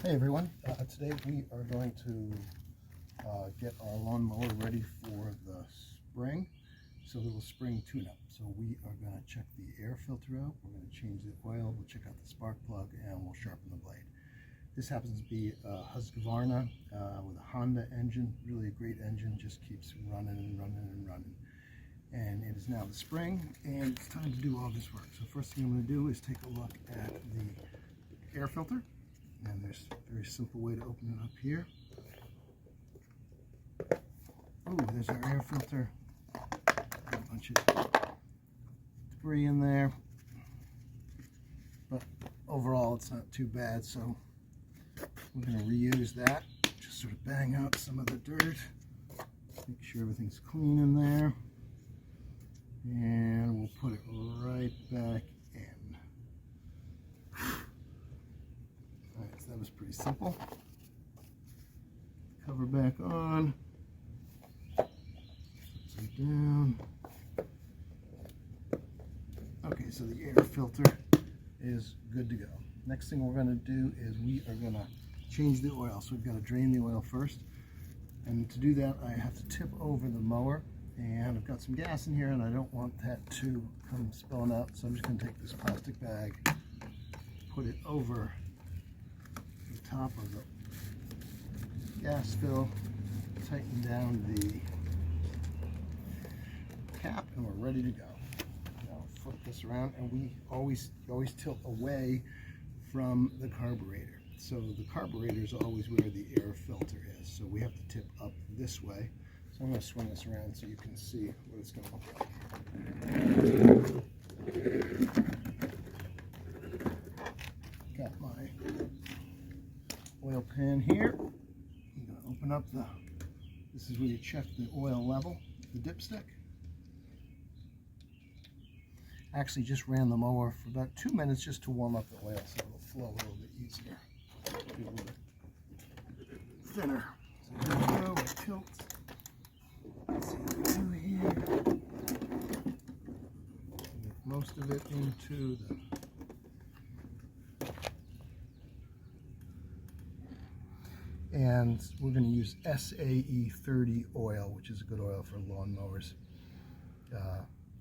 Hey everyone, today we are going to get our lawnmower ready for the spring. It's a little spring tune-up. So we are going to check the air filter out, we're going to change the oil, we'll check out the spark plug, and we'll sharpen the blade. This happens to be a Husqvarna with a Honda engine, really a great engine, just keeps running and running and running. And it is now the spring and it's time to do all this work. So first thing I'm going to do is take a look at the air filter. And there's a very simple way to open it up here. Oh, there's our air filter. A bunch of debris in there. But overall, it's not too bad. So we're going to reuse that. Just sort of bang out some of the dirt. Make sure everything's clean in there. And we'll put it right back in. Alright, so that was pretty simple. Cover back on. Upside down. Okay, so the air filter is good to go. Next thing we're going to do is we are going to change the oil. So we've got to drain the oil first. And to do that, I have to tip over the mower. And I've got some gas in here and I don't want that to come spilling out. So I'm just going to take this plastic bag, put it over the top of the gas fill, tighten down the cap, and we're ready to go. Now flip this around, and we always tilt away from the carburetor. So the carburetor is always where the air filter is. So we have to tip up this way. So I'm going to swing this around so you can see what it's going to look like. Got my oil pan here. I'm going to open up this is where you check the oil level, the dipstick. Actually just ran the mower for about 2 minutes just to warm up the oil so it'll flow a little bit easier. Be a little bit thinner. So there we go, it tilts. Let's see what we do here. Get most of it into the and we're going to use SAE 30 oil, which is a good oil for lawnmowers.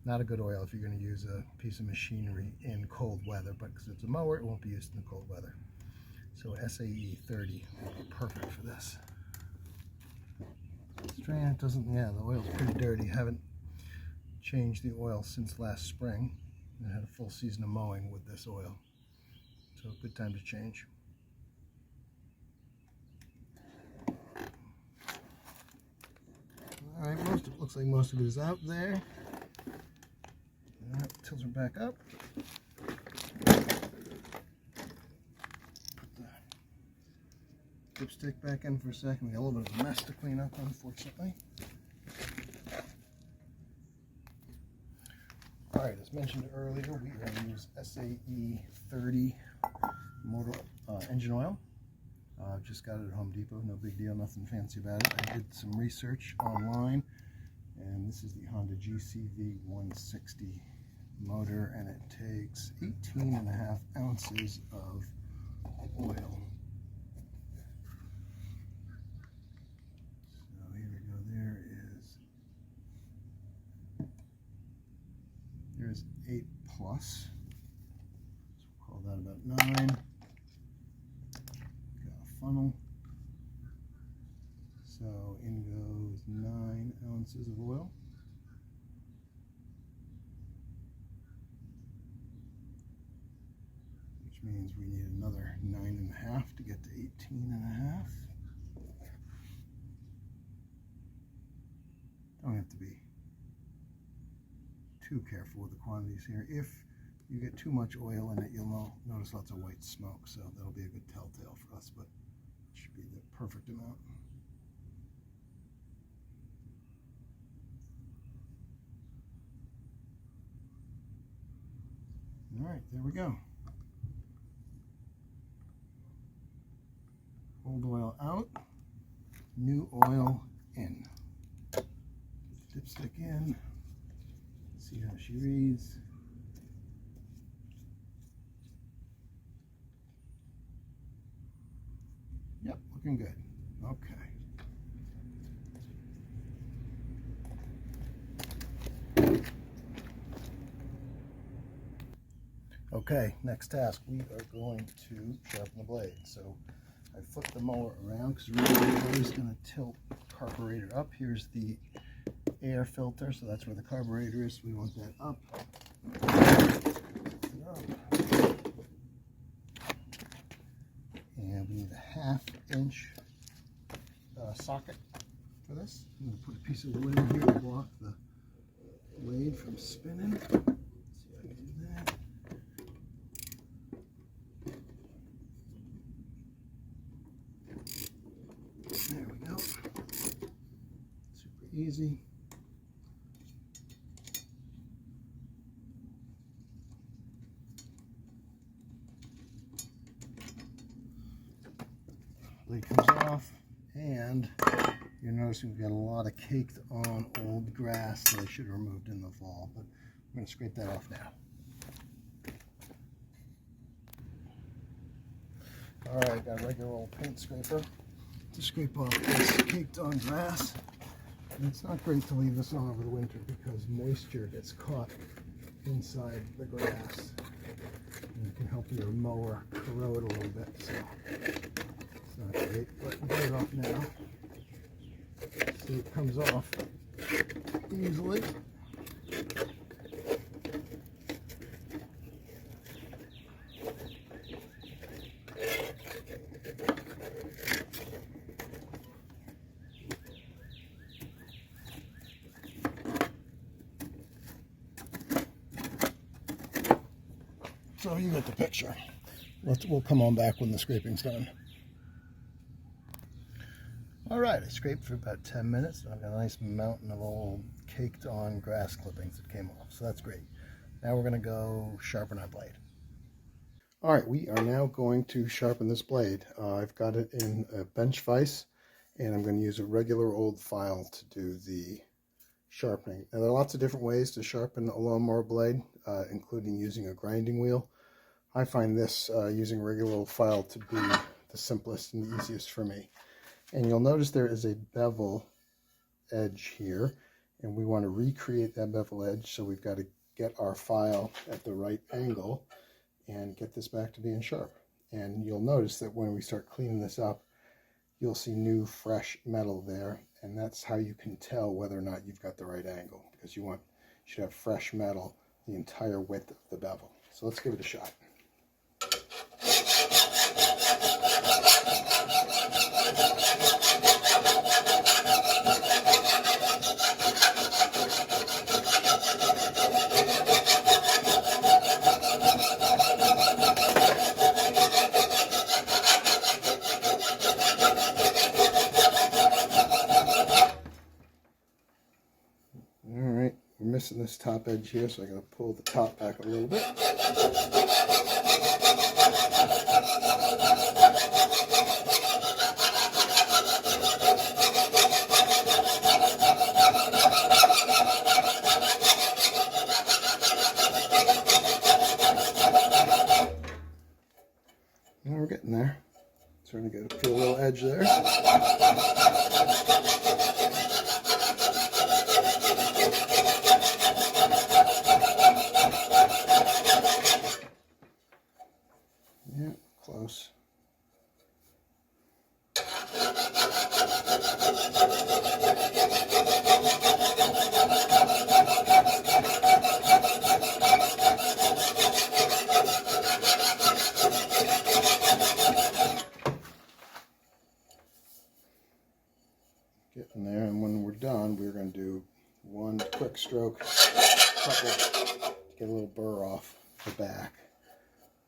Not a good oil if you're going to use a piece of machinery in cold weather, but because it's a mower, it won't be used in the cold weather. So SAE 30 will be perfect for this. Strand doesn't, yeah, the oil's pretty dirty. Haven't changed the oil since last spring. I had a full season of mowing with this oil, so good time to change. All right, looks like most of it is out there. Tilt her back up. Put the dipstick back in for a second. We got a little bit of a mess to clean up, unfortunately. All right, as mentioned earlier, we are going to use SAE 30 motor engine oil. Just got it at Home Depot, no big deal, nothing fancy about it. I did some research online, and this is the Honda GCV 160 motor, and it takes 18.5 ounces of oil. So here we go, there's 8 plus, so we'll call that about 9. Got a funnel, so in goes 9 ounces of oil. Which means we need another 9.5 to get to 18.5. Don't have to be too careful with the quantities here. If you get too much oil in it, you'll notice lots of white smoke, so that'll be a good telltale for us, but it should be the perfect amount. All right, there we go. Old oil out, new oil in. Dipstick in, see how she reads. Yep, looking good. Okay. Okay, next task, we are going to sharpen the blade. So I flip the mower around because really we're always going to tilt the carburetor up. Here's the air filter, so that's where the carburetor is. We want that up. And we need a 1/2 inch socket for this. I'm going to put a piece of wood in here to block the blade from spinning. Let's see if I can do that. There we go. Super easy. Blade comes off, and you're noticing we've got a lot of caked on old grass that I should have removed in the fall, but I'm going to scrape that off now. Alright, got a regular old paint scraper to scrape off this caked on grass. And it's not great to leave this on over the winter because moisture gets caught inside the grass. And it can help your mower corrode a little bit, so it's not great, but we'll get it off now. See, it comes off easily. So you get the picture. We'll come on back when the scraping's done. Alright, I scraped for about 10 minutes. I've got a nice mountain of old caked on grass clippings that came off, so that's great. Now we're going to go sharpen our blade. Alright, we are now going to sharpen this blade. I've got it in a bench vise, and I'm going to use a regular old file to do the sharpening. Now there are lots of different ways to sharpen a lawnmower blade, including using a grinding wheel. I find this using a regular old file to be the simplest and the easiest for me. And you'll notice there is a bevel edge here, and we want to recreate that bevel edge, so we've got to get our file at the right angle and get this back to being sharp. And you'll notice that when we start cleaning this up, you'll see new fresh metal there, and that's how you can tell whether or not you've got the right angle, because you should have fresh metal the entire width of the bevel. So let's give it a shot. Alright, we're missing this top edge here, so I'm going to pull the top back a little bit. Now we're getting there. Starting to get a little edge there. Yeah, close. Getting there, and when we're done, we're going to do one quick stroke, couple, to get a little burr off the back.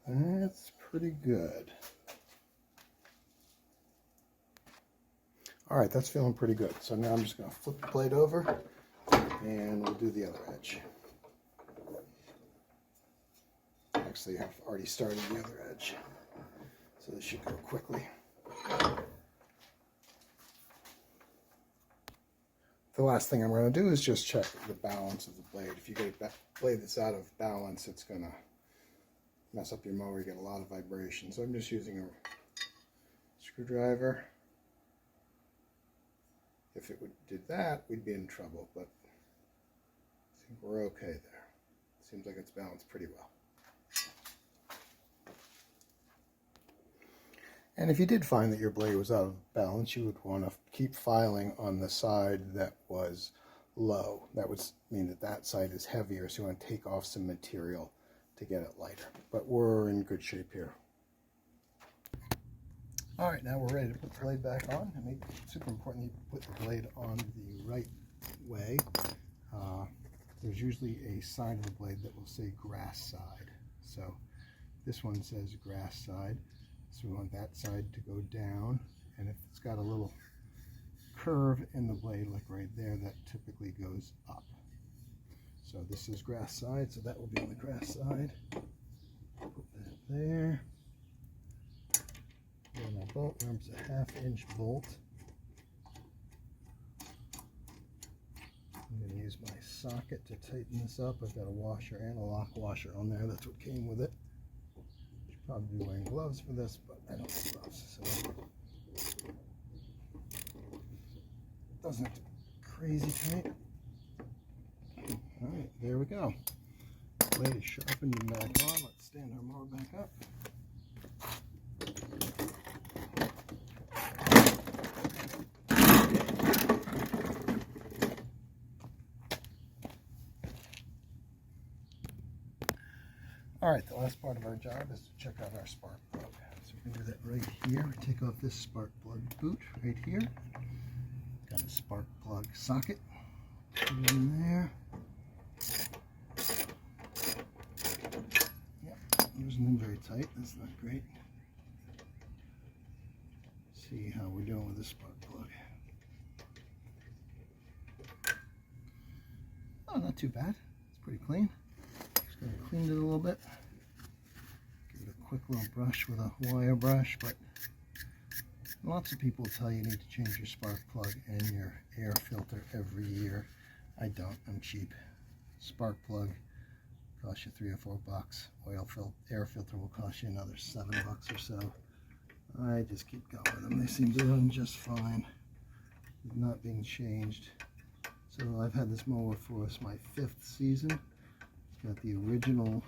That's pretty good. Alright, that's feeling pretty good. So now I'm just going to flip the blade over, and we'll do the other edge. Actually, I've already started the other edge, so this should go quickly. The last thing I'm going to do is just check the balance of the blade. If you get a blade that's out of balance, it's going to mess up your mower. You get a lot of vibration. So I'm just using a screwdriver. If it did that, we'd be in trouble, but I think we're okay there. Seems like it's balanced pretty well. And if you did find that your blade was out of balance, you would want to keep filing on the side that was low. That would mean that that side is heavier, so you want to take off some material to get it lighter. But we're in good shape here. All right, now we're ready to put the blade back on. And it's super important you put the blade on the right way. There's usually a side of the blade that will say grass side. So this one says grass side. So we want that side to go down, and if it's got a little curve in the blade, like right there, that typically goes up. So this is grass side, so that will be on the grass side. Put that there. And my bolt, remember it's a 1/2 inch bolt. I'm going to use my socket to tighten this up. I've got a washer and a lock washer on there. That's what came with it. Probably be wearing gloves for this, but I don't have gloves, so doesn't have to be crazy tight. All right, there we go. Blade is sharpened and back on. Let's stand our mower back up. All right, the last part of our job is to check out our spark plug. So we can do that right here. Take off this spark plug boot right here. Got a spark plug socket. Put it in there. Yep, using them very tight. That's not great. See how we're doing with this spark plug. Oh, not too bad. It's pretty clean. Just going to clean it a little bit. Give it a quick little brush with a wire brush, but lots of people tell you need to change your spark plug and your air filter every year. I don't. I'm cheap. Spark plug costs you $3 or $4. Air filter will cost you another $7 or so. I just keep going with them. They seem to run just fine. Not being changed. So I've had this mower for my 5th season. It's got the original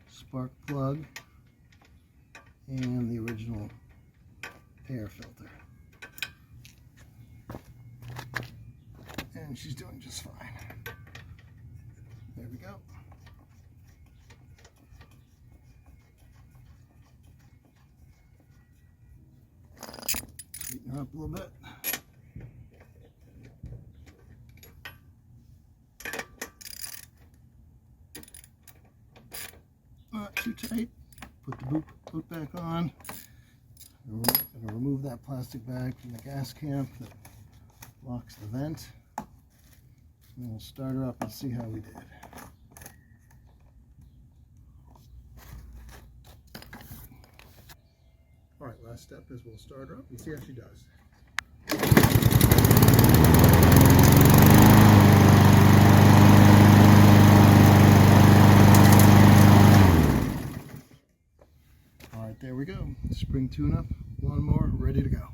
spark plug and the original air filter. And she's doing just fine. There we go. Sweeten her up a little bit. Not too tight. Put the boot back on. I'm going to remove that plastic bag from the gas camp that blocks the vent. And we'll start her up and see how we did. All right, last step is we'll start her up and see how she does. All right, there we go. Spring tune-up lawnmower ready to go.